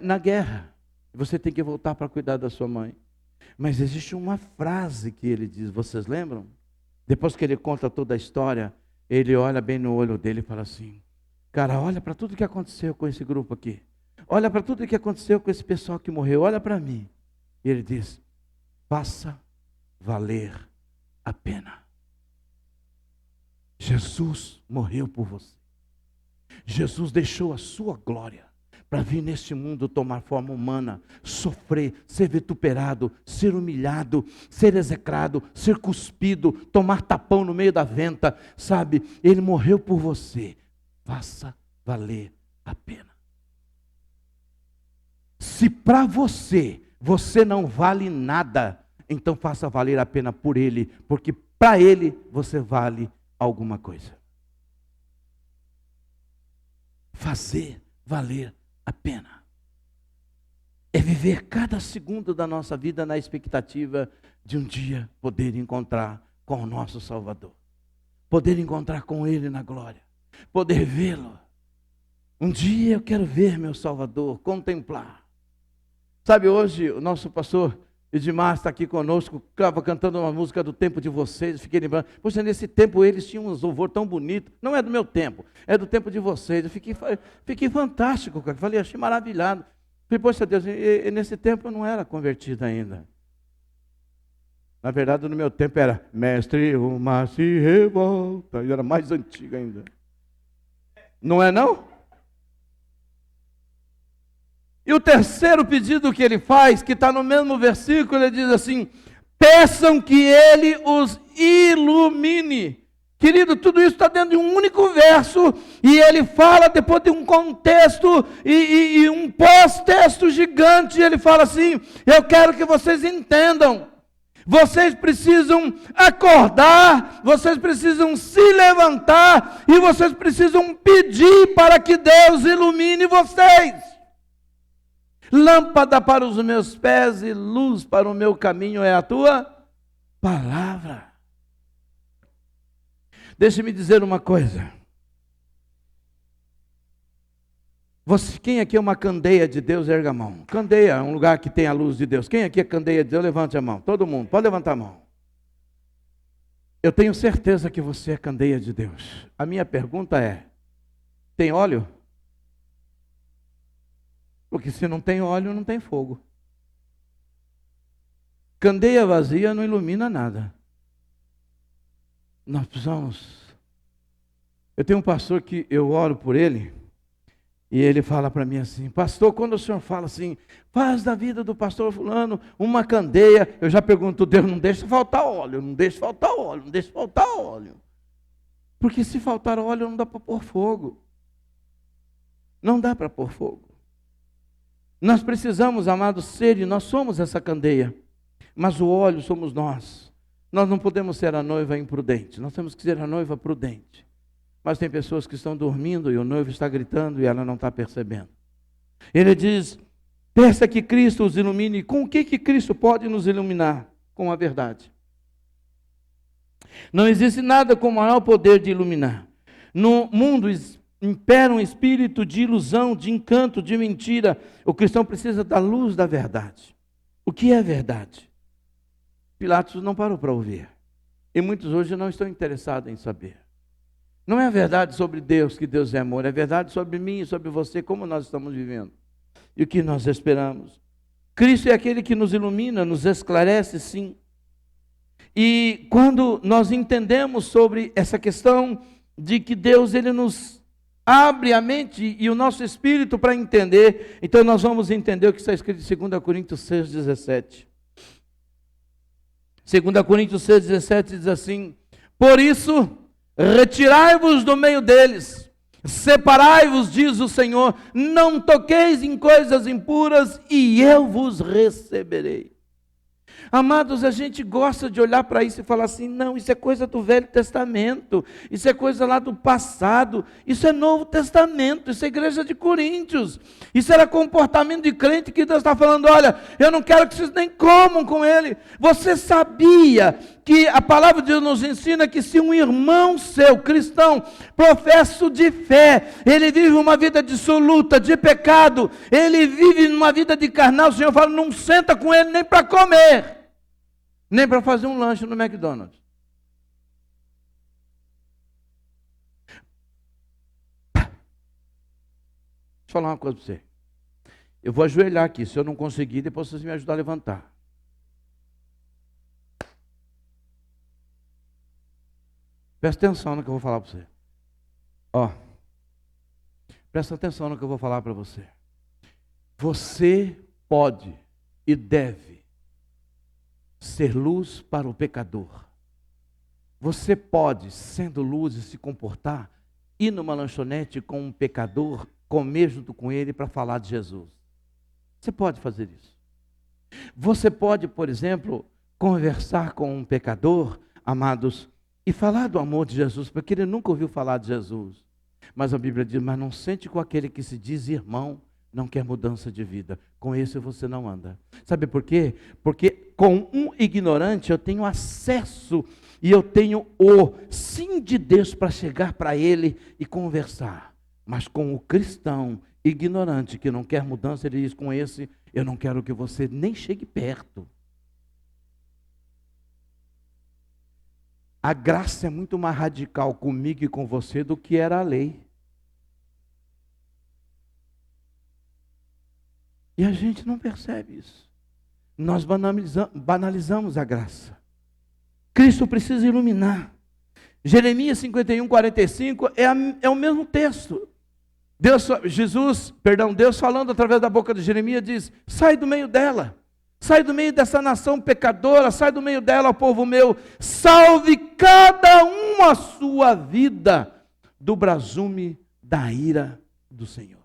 na guerra. Você tem que voltar para cuidar da sua mãe. Mas existe uma frase que ele diz, vocês lembram? Depois que ele conta toda a história, ele olha bem no olho dele e fala assim: cara, olha para tudo que aconteceu com esse grupo aqui. Olha para tudo que aconteceu com esse pessoal que morreu. Olha para mim. E ele diz: faça valer a pena. Jesus morreu por você. Jesus deixou a sua glória para vir neste mundo tomar forma humana, sofrer, ser vituperado, ser humilhado, ser execrado, ser cuspido, tomar tapão no meio da venta, sabe? Ele morreu por você. Faça valer a pena. Se para você não vale nada, então faça valer a pena por Ele, porque para Ele você vale alguma coisa. Fazer valer a pena é viver cada segundo da nossa vida na expectativa de um dia poder encontrar com o nosso Salvador, poder encontrar com Ele na glória, poder vê-lo. Um dia eu quero ver meu Salvador, contemplar. Sabe, hoje o nosso pastor Edmar está aqui conosco, estava cantando uma música do tempo de vocês, fiquei lembrando, poxa, nesse tempo eles tinham um louvor tão bonito, não é do meu tempo, é do tempo de vocês. Eu fiquei fantástico, cara. Falei, achei maravilhado. Falei, poxa Deus, e nesse tempo eu não era convertido ainda. Na verdade, no meu tempo era, mestre, o mar se revolta, e era mais antigo ainda. Não é não? E o terceiro pedido que ele faz, que está no mesmo versículo, ele diz assim: peçam que ele os ilumine. Querido, tudo isso está dentro de um único verso, e ele fala depois de um contexto e um pós-texto gigante, ele fala assim: eu quero que vocês entendam, vocês precisam acordar, vocês precisam se levantar, e vocês precisam pedir para que Deus ilumine vocês. Lâmpada para os meus pés e luz para o meu caminho é a tua palavra. Deixe-me dizer uma coisa. Quem aqui é uma candeia de Deus, erga a mão. Candeia é um lugar que tem a luz de Deus. Quem aqui é candeia de Deus, levante a mão. Todo mundo, pode levantar a mão. Eu tenho certeza que você é candeia de Deus. A minha pergunta é: tem óleo? Porque se não tem óleo, não tem fogo. Candeia vazia não ilumina nada. Nós precisamos... Eu tenho um pastor que eu oro por ele, e ele fala para mim assim: pastor, quando o senhor fala assim, faz da vida do pastor fulano uma candeia, eu já pergunto: Deus, não deixa faltar óleo, não deixa faltar óleo, não deixa faltar óleo. Porque se faltar óleo, não dá para pôr fogo. Não dá para pôr fogo. Nós precisamos, amados, ser, e nós somos essa candeia, mas o óleo somos nós. Nós não podemos ser a noiva imprudente, nós temos que ser a noiva prudente. Mas tem pessoas que estão dormindo e o noivo está gritando e ela não está percebendo. Ele diz: peça que Cristo os ilumine. Com o que Cristo pode nos iluminar? Com a verdade. Não existe nada com maior poder de iluminar. No mundo impera um espírito de ilusão, de encanto, de mentira. O cristão precisa da luz da verdade. O que é verdade? Pilatos não parou para ouvir. E muitos hoje não estão interessados em saber. Não é a verdade sobre Deus, que Deus é amor. É a verdade sobre mim e sobre você, como nós estamos vivendo. E o que nós esperamos. Cristo é aquele que nos ilumina, nos esclarece, sim. E quando nós entendemos sobre essa questão de que Deus, Ele nos abre a mente e o nosso espírito para entender, então nós vamos entender o que está escrito em 2 Coríntios 6,17. 2 Coríntios 6,17 diz assim: por isso, retirai-vos do meio deles, separai-vos, diz o Senhor, não toqueis em coisas impuras, e eu vos receberei. Amados, a gente gosta de olhar para isso e falar assim: não, isso é coisa do Velho Testamento, isso é coisa lá do passado, isso é Novo Testamento, isso é igreja de Coríntios, isso era comportamento de crente que Deus está falando: olha, eu não quero que vocês nem comam com ele. Você sabia que a palavra de Deus nos ensina que se um irmão seu, cristão, professo de fé, ele vive uma vida dissoluta, de pecado, ele vive uma vida de carnal, o Senhor fala: não senta com ele nem para comer, nem para fazer um lanche no McDonald's. Deixa eu falar uma coisa para você. Eu vou ajoelhar aqui, se eu não conseguir, depois vocês me ajudar a levantar. Presta atenção no que eu vou falar para você. Ó, presta atenção no que eu vou falar para você. Você pode e deve ser luz para o pecador. Você pode, sendo luz e se comportar, ir numa lanchonete com um pecador, comer junto com ele para falar de Jesus. Você pode fazer isso. Você pode, por exemplo, conversar com um pecador, amados, e falar do amor de Jesus, porque ele nunca ouviu falar de Jesus. Mas a Bíblia diz: mas não sente com aquele que se diz irmão, não quer mudança de vida. Com esse você não anda. Sabe por quê? Porque com um ignorante eu tenho acesso e eu tenho o sim de Deus para chegar para ele e conversar. Mas com o cristão ignorante que não quer mudança, ele diz: com esse eu não quero que você nem chegue perto. A graça é muito mais radical comigo e com você do que era a lei. E a gente não percebe isso. Nós banalizamos a graça. Cristo precisa iluminar. Jeremias 51:45 é o mesmo texto. Deus falando através da boca de Jeremias diz: sai do meio dela. Sai do meio dessa nação pecadora, sai do meio dela, povo meu, salve cada um a sua vida do brasume da ira do Senhor.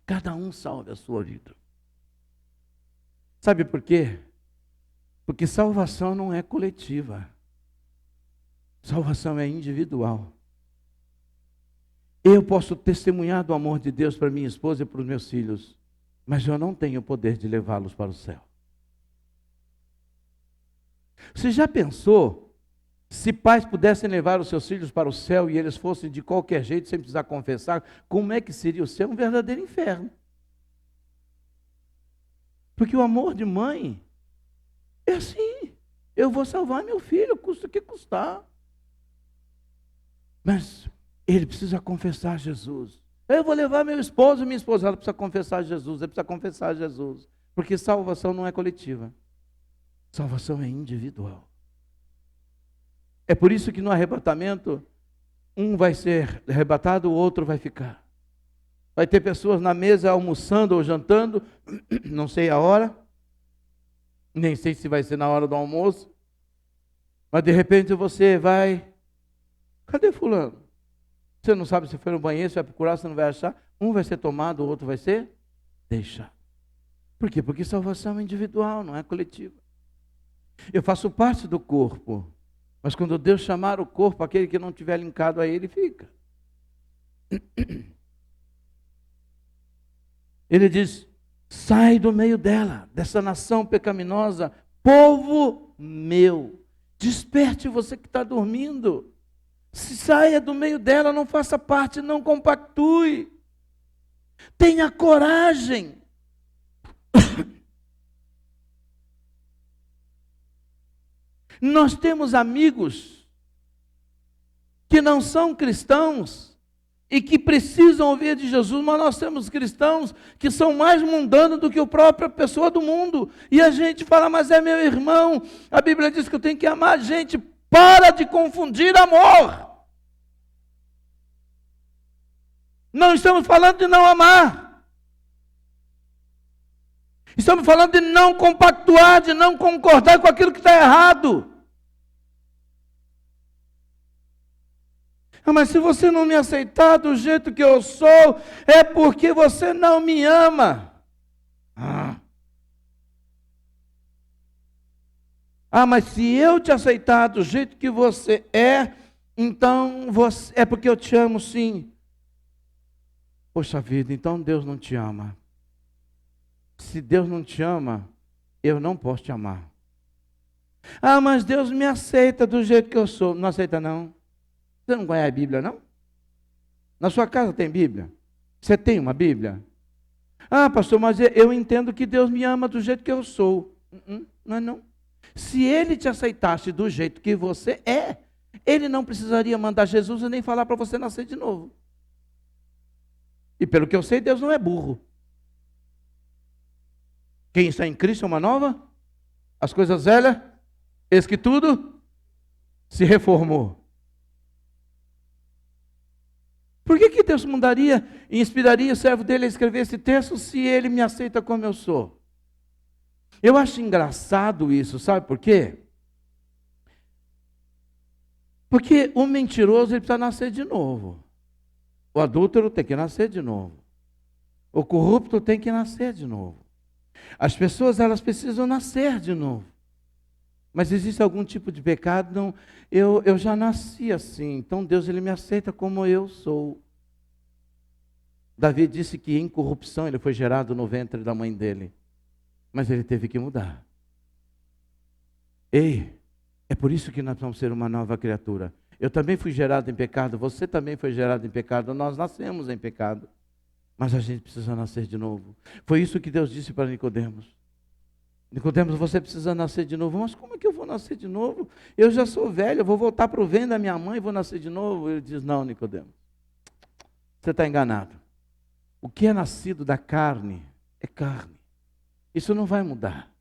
Cada um salve a sua vida. Sabe por quê? Porque salvação não é coletiva. Salvação é individual. Eu posso testemunhar do amor de Deus para minha esposa e para os meus filhos, mas eu não tenho o poder de levá-los para o céu. Você já pensou se pais pudessem levar os seus filhos para o céu e eles fossem de qualquer jeito, sem precisar confessar, como é que seria o céu? Um verdadeiro inferno. Porque o amor de mãe é assim: eu vou salvar meu filho, custa o que custar. Mas ele precisa confessar Jesus. Eu vou levar meu esposo e minha esposa, ela precisa confessar Jesus, ele precisa confessar Jesus. Porque salvação não é coletiva. Salvação é individual. É por isso que no arrebatamento, um vai ser arrebatado, o outro vai ficar. Vai ter pessoas na mesa almoçando ou jantando, não sei a hora, nem sei se vai ser na hora do almoço, mas de repente você vai: cadê fulano? Você não sabe se foi no banheiro, se vai procurar, você não vai achar. Um vai ser tomado, o outro vai ser deixado. Por quê? Porque salvação é individual, não é coletiva. Eu faço parte do corpo, mas quando Deus chamar o corpo, aquele que não estiver linkado a ele, fica. Ele diz: sai do meio dela, dessa nação pecaminosa, povo meu. Desperte você que está dormindo. Se saia do meio dela, não faça parte, não compactue. Tenha coragem. Nós temos amigos que não são cristãos e que precisam ouvir de Jesus, mas nós temos cristãos que são mais mundanos do que a própria pessoa do mundo. E a gente fala: mas é meu irmão, a Bíblia diz que eu tenho que amar. Gente, para de confundir amor. Não estamos falando de não amar. Estamos falando de não compactuar, de não concordar com aquilo que está errado. Mas se você não me aceitar do jeito que eu sou, é porque você não me ama. Mas se eu te aceitar do jeito que você é, então é porque eu te amo sim. Poxa vida, então Deus não te ama. Se Deus não te ama, eu não posso te amar. Mas Deus me aceita do jeito que eu sou. Não aceita não? Você não conhece a Bíblia não? Na sua casa tem Bíblia? Você tem uma Bíblia? Pastor, mas eu entendo que Deus me ama do jeito que eu sou. Não é não. Se Ele te aceitasse do jeito que você é, Ele não precisaria mandar Jesus e nem falar para você nascer de novo. E pelo que eu sei, Deus não é burro. Quem está em Cristo é uma nova? As coisas velhas, eis que tudo se reformou. Por que Deus mandaria e inspiraria o servo dele a escrever esse texto se ele me aceita como eu sou? Eu acho engraçado isso, sabe por quê? Porque o mentiroso ele precisa nascer de novo. O adúltero tem que nascer de novo. O corrupto tem que nascer de novo. As pessoas elas precisam nascer de novo. Mas existe algum tipo de pecado? Não, eu já nasci assim, então Deus ele me aceita como eu sou. Davi disse que em corrupção ele foi gerado no ventre da mãe dele, mas ele teve que mudar. É por isso que nós vamos ser uma nova criatura. Eu também fui gerado em pecado, você também foi gerado em pecado, nós nascemos em pecado, mas a gente precisa nascer de novo. Foi isso que Deus disse para Nicodemos. Nicodemos, você precisa nascer de novo. Mas como é que eu vou nascer de novo? Eu já sou velho, eu vou voltar para o ventre da minha mãe e vou nascer de novo. Ele diz, não, Nicodemos, você está enganado. O que é nascido da carne é carne. Isso não vai mudar.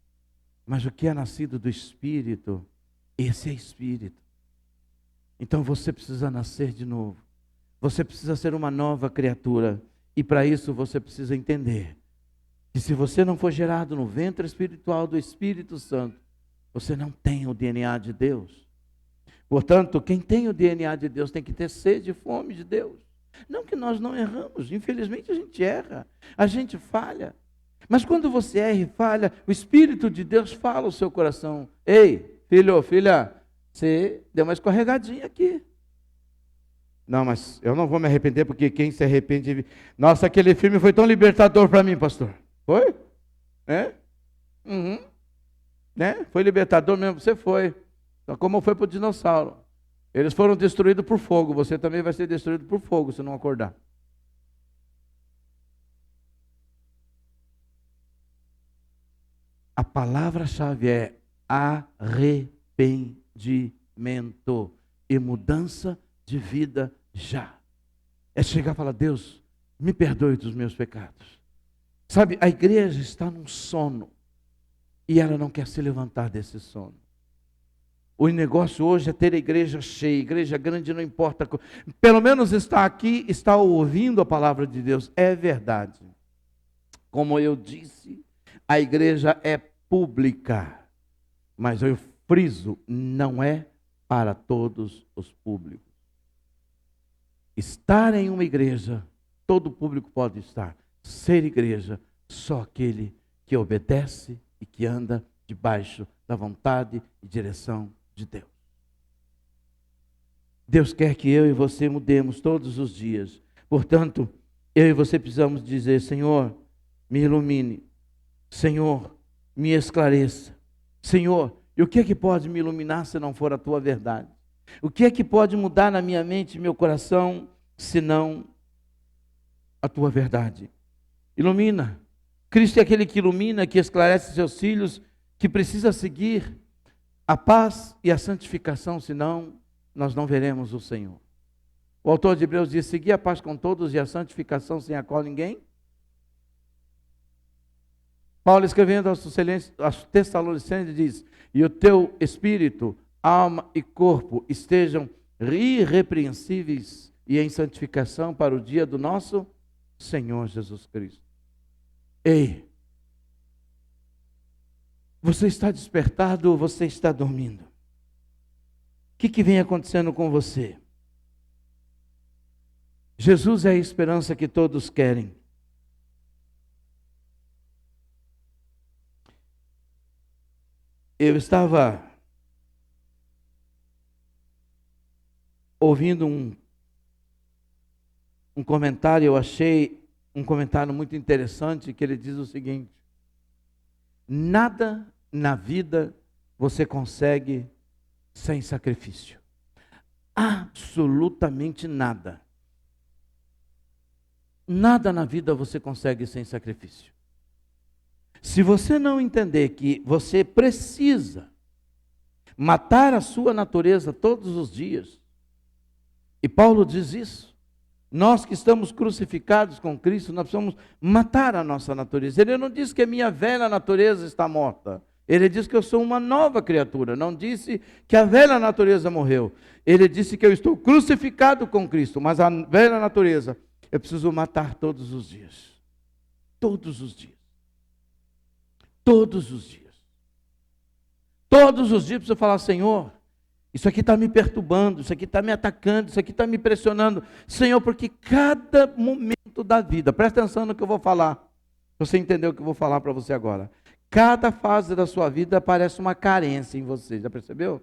Mas o que é nascido do Espírito, esse é Espírito. Então você precisa nascer de novo. Você precisa ser uma nova criatura. E para isso você precisa entender que se você não for gerado no ventre espiritual do Espírito Santo, você não tem o DNA de Deus. Portanto, quem tem o DNA de Deus tem que ter sede e fome de Deus. Não que nós não erramos, infelizmente a gente erra, a gente falha. Mas quando você erra e falha, o Espírito de Deus fala ao seu coração, ei, filho, filha, você deu uma escorregadinha aqui. Não, mas eu não vou me arrepender, porque quem se arrepende... Nossa, aquele filme foi tão libertador para mim, pastor. Foi? Né? Foi libertador mesmo, você foi. Então, como foi para o dinossauro? Eles foram destruídos por fogo, você também vai ser destruído por fogo, se não acordar. A palavra-chave é arrependimento e mudança de vida já. É chegar e falar, Deus, me perdoe dos meus pecados. Sabe, a igreja está num sono e ela não quer se levantar desse sono. O negócio hoje é ter a igreja cheia, igreja grande não importa. Pelo menos está aqui, está ouvindo a palavra de Deus. É verdade. Como eu disse, a igreja é pública, mas eu friso, não é para todos os públicos. Estar em uma igreja, todo público pode estar. Ser igreja, só aquele que obedece e que anda debaixo da vontade e direção de Deus. Deus quer que eu e você mudemos todos os dias. Portanto, eu e você precisamos dizer, Senhor, me ilumine. Senhor, me esclareça. Senhor, e o que é que pode me iluminar se não for a tua verdade? O que é que pode mudar na minha mente e meu coração se não a tua verdade? Ilumina. Cristo é aquele que ilumina, que esclarece seus filhos, que precisa seguir a paz e a santificação, senão nós não veremos o Senhor. O autor de Hebreus diz, seguir a paz com todos e a santificação sem a qual ninguém. Paulo escrevendo aos Tessalonicenses diz, e o teu espírito, alma e corpo estejam irrepreensíveis e em santificação para o dia do nosso Senhor Jesus Cristo. Ei, Você está despertado ou você está dormindo? O que vem acontecendo com você? Jesus é a esperança que todos querem. Eu estava ouvindo um comentário, eu achei um comentário muito interessante, que ele diz o seguinte: nada na vida você consegue sem sacrifício. Absolutamente nada. Nada na vida você consegue sem sacrifício. Se você não entender que você precisa matar a sua natureza todos os dias, e Paulo diz isso, nós que estamos crucificados com Cristo, nós precisamos matar a nossa natureza. Ele não diz que a minha velha natureza está morta. Ele diz que eu sou uma nova criatura. Não disse que a velha natureza morreu. Ele disse que eu estou crucificado com Cristo, mas a velha natureza eu preciso matar todos os dias. Todos os dias. Todos os dias. Todos os dias eu preciso falar: Senhor, isso aqui está me perturbando, isso aqui está me atacando, isso aqui está me pressionando. Senhor, porque cada momento da vida, presta atenção no que eu vou falar. Você entendeu o que eu vou falar para você agora? Cada fase da sua vida parece uma carência em você, já percebeu?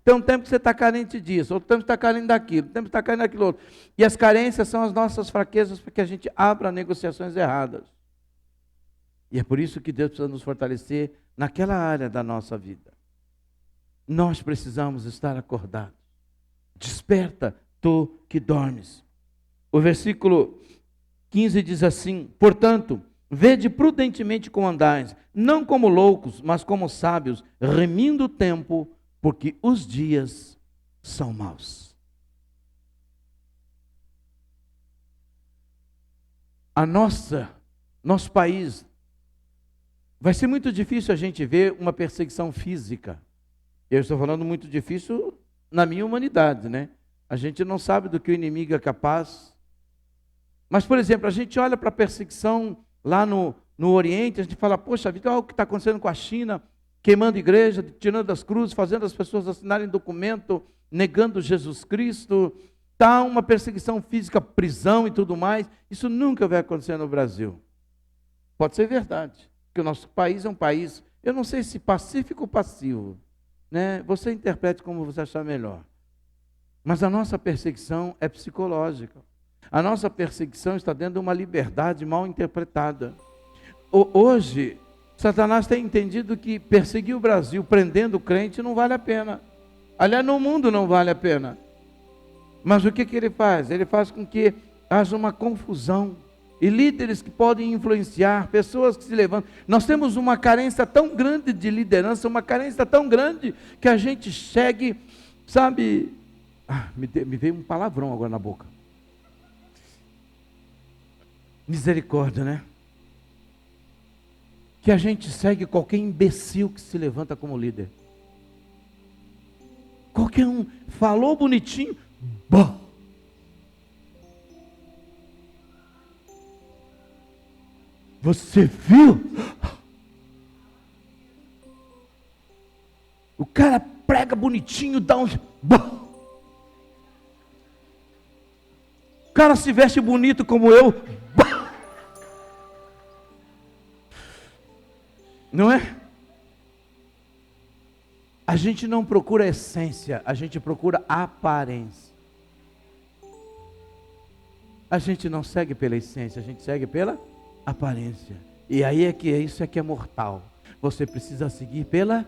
Tem um tempo que você está carente disso, outro tempo que está carente daquilo, outro tempo que está carente daquilo outro. E as carências são as nossas fraquezas para que a gente abra negociações erradas. E é por isso que Deus precisa nos fortalecer naquela área da nossa vida. Nós precisamos estar acordados. Desperta, tu que dormes. O versículo 15 diz assim: portanto, vede prudentemente como andais, não como loucos, mas como sábios, remindo o tempo, porque os dias são maus. Nosso país, vai ser muito difícil a gente ver uma perseguição física. Eu estou falando muito difícil na minha humanidade, né? A gente não sabe do que o inimigo é capaz. Mas, por exemplo, a gente olha para a perseguição lá no Oriente, a gente fala: poxa vida, olha o que está acontecendo com a China, queimando igreja, tirando as cruzes, fazendo as pessoas assinarem documento, negando Jesus Cristo. Está uma perseguição física, prisão e tudo mais. Isso nunca vai acontecer no Brasil. Pode ser verdade, porque o nosso país é um país, eu não sei se pacífico ou passivo, né? Você interprete como você achar melhor. Mas a nossa perseguição é psicológica. A nossa perseguição está dentro de uma liberdade mal interpretada. Hoje, Satanás tem entendido que perseguir o Brasil prendendo o crente não vale a pena. Aliás, no mundo não vale a pena. Mas o que ele faz? Ele faz com que haja uma confusão. E líderes que podem influenciar, pessoas que se levantam. Nós temos uma carência tão grande de liderança, uma carência tão grande, que a gente segue, sabe... me veio um palavrão agora na boca. Misericórdia, né? Que a gente segue qualquer imbecil que se levanta como líder. Qualquer um falou bonitinho, bom. Você viu? O cara prega bonitinho, dá um bom. O cara se veste bonito como eu, bom. Não é? A gente não procura essência, a gente procura aparência. A gente não segue pela essência, a gente segue pela aparência. E aí isso é que é mortal. Você precisa seguir pela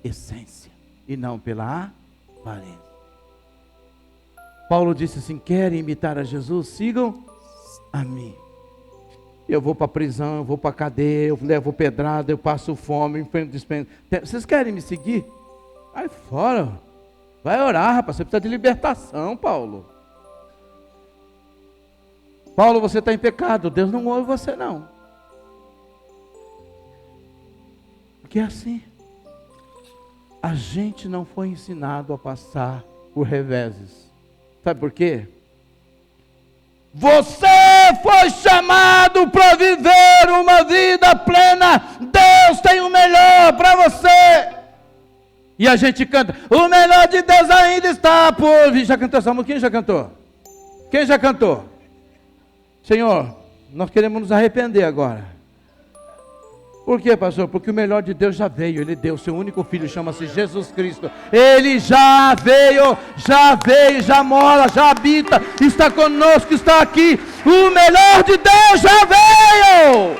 essência e não pela aparência. Paulo disse assim: querem imitar a Jesus? Sigam a mim. Eu vou para a prisão, eu vou para a cadeia, eu levo pedrada, eu passo fome, enfrento dispensa. Vocês querem me seguir? Vai fora. Vai orar, rapaz. Você precisa de libertação, Paulo. Paulo, você está em pecado. Deus não ouve você, não. Porque é assim. A gente não foi ensinado a passar por reveses. Sabe por quê? Você foi chamado para viver uma vida plena. Deus tem o melhor para você. E a gente canta, o melhor de Deus ainda está por vir. Já cantou essa música? Quem já cantou? Quem já cantou? Senhor, nós queremos nos arrepender agora. Por quê, pastor? Porque o melhor de Deus já veio. Ele deu seu único filho, chama-se Jesus Cristo. Ele já veio, já mora, já habita, está conosco, está aqui. O melhor de Deus já veio.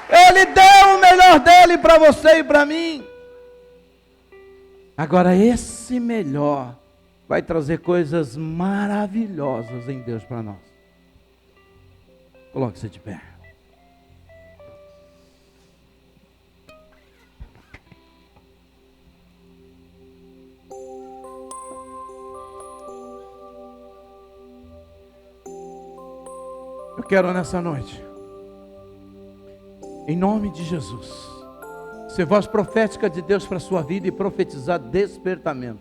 Ele deu o melhor dele para você e para mim. Agora esse melhor vai trazer coisas maravilhosas em Deus para nós. Coloque-se de pé. Eu quero nessa noite, em nome de Jesus, ser voz profética de Deus para a sua vida e profetizar despertamento,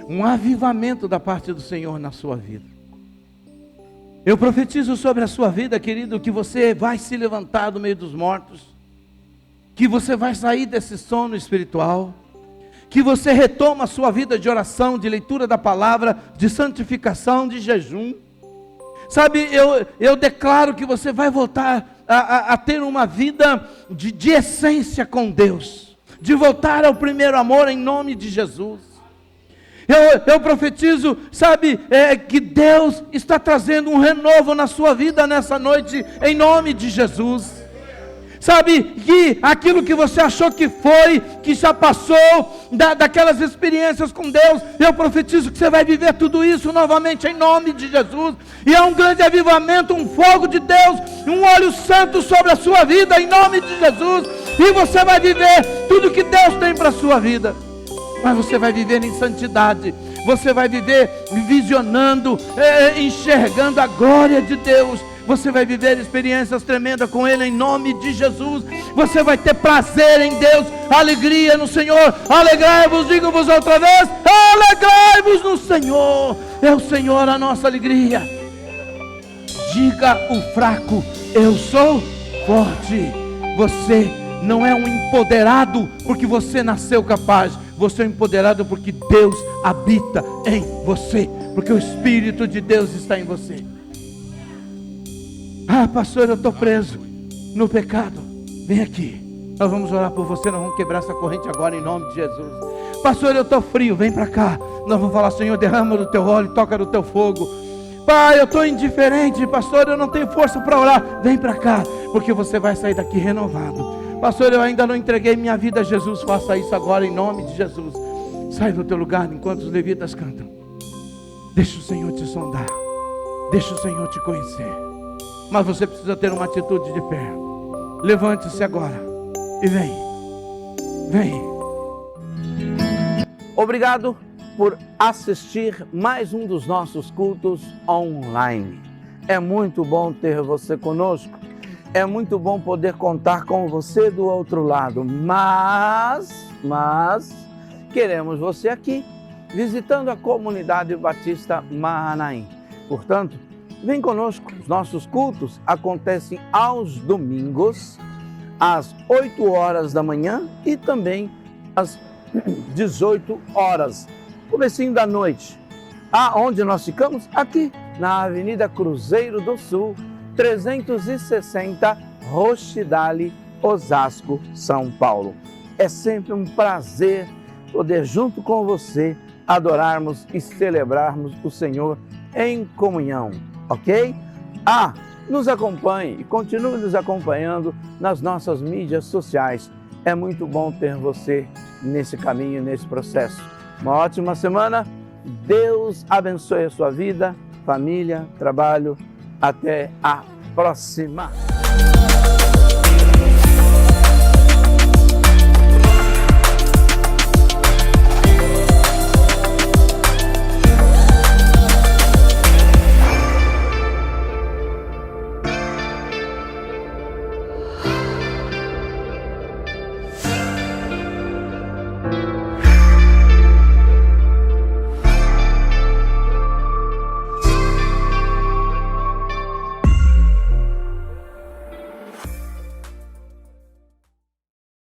um avivamento da parte do Senhor na sua vida. Eu profetizo sobre a sua vida, querido, que você vai se levantar do meio dos mortos, que você vai sair desse sono espiritual, que você retoma a sua vida de oração, de leitura da palavra, de santificação, de jejum. Sabe, eu declaro que você vai voltar a ter uma vida de essência com Deus, de voltar ao primeiro amor em nome de Jesus. Eu profetizo, sabe, que Deus está trazendo um renovo na sua vida nessa noite, em nome de Jesus. Sabe, que aquilo que você achou que foi, que já passou, daquelas experiências com Deus, eu profetizo que você vai viver tudo isso novamente em nome de Jesus. E é um grande avivamento, um fogo de Deus, um óleo santo sobre a sua vida em nome de Jesus. E você vai viver tudo que Deus tem para a sua vida. Mas você vai viver em santidade, você vai viver visionando, enxergando a glória de Deus. Você vai viver experiências tremendas com Ele em nome de Jesus. Você vai ter prazer em Deus, alegria no Senhor. Alegrai-vos, digo-vos outra vez, alegrai-vos no Senhor. É o Senhor a nossa alegria. Diga o fraco, eu sou forte. Você não é um empoderado porque você nasceu capaz. Você é um empoderado porque Deus habita em você, porque o Espírito de Deus está em você. Ah, pastor, eu estou preso no pecado. Vem aqui, nós vamos orar por você. Nós vamos quebrar essa corrente agora em nome de Jesus. Pastor, eu estou frio, vem para cá. Nós vamos falar, Senhor, derrama do teu óleo, toca do teu fogo. Pai, eu estou indiferente, pastor, eu não tenho força para orar. Vem para cá, porque você vai sair daqui renovado. Pastor, eu ainda não entreguei minha vida a Jesus. Faça isso agora em nome de Jesus. Sai do teu lugar enquanto os levitas cantam. Deixa o Senhor te sondar, deixa o Senhor te conhecer. Mas você precisa ter uma atitude de fé. Levante-se agora e vem. Vem. Obrigado por assistir mais um dos nossos cultos online. É muito bom ter você conosco. É muito bom poder contar com você do outro lado. Mas queremos você aqui, visitando a comunidade Batista Mahanaim. Portanto, vem conosco. Os nossos cultos acontecem aos domingos, às 8 horas da manhã e também às 18 horas, comecinho da noite. Aonde nós ficamos? Aqui, na Avenida Cruzeiro do Sul, 360, Roxidale, Osasco, São Paulo. É sempre um prazer poder, junto com você, adorarmos e celebrarmos o Senhor em comunhão. Ok? Nos acompanhe e continue nos acompanhando nas nossas mídias sociais. É muito bom ter você nesse caminho, nesse processo. Uma ótima semana. Deus abençoe a sua vida, família, trabalho. Até a próxima.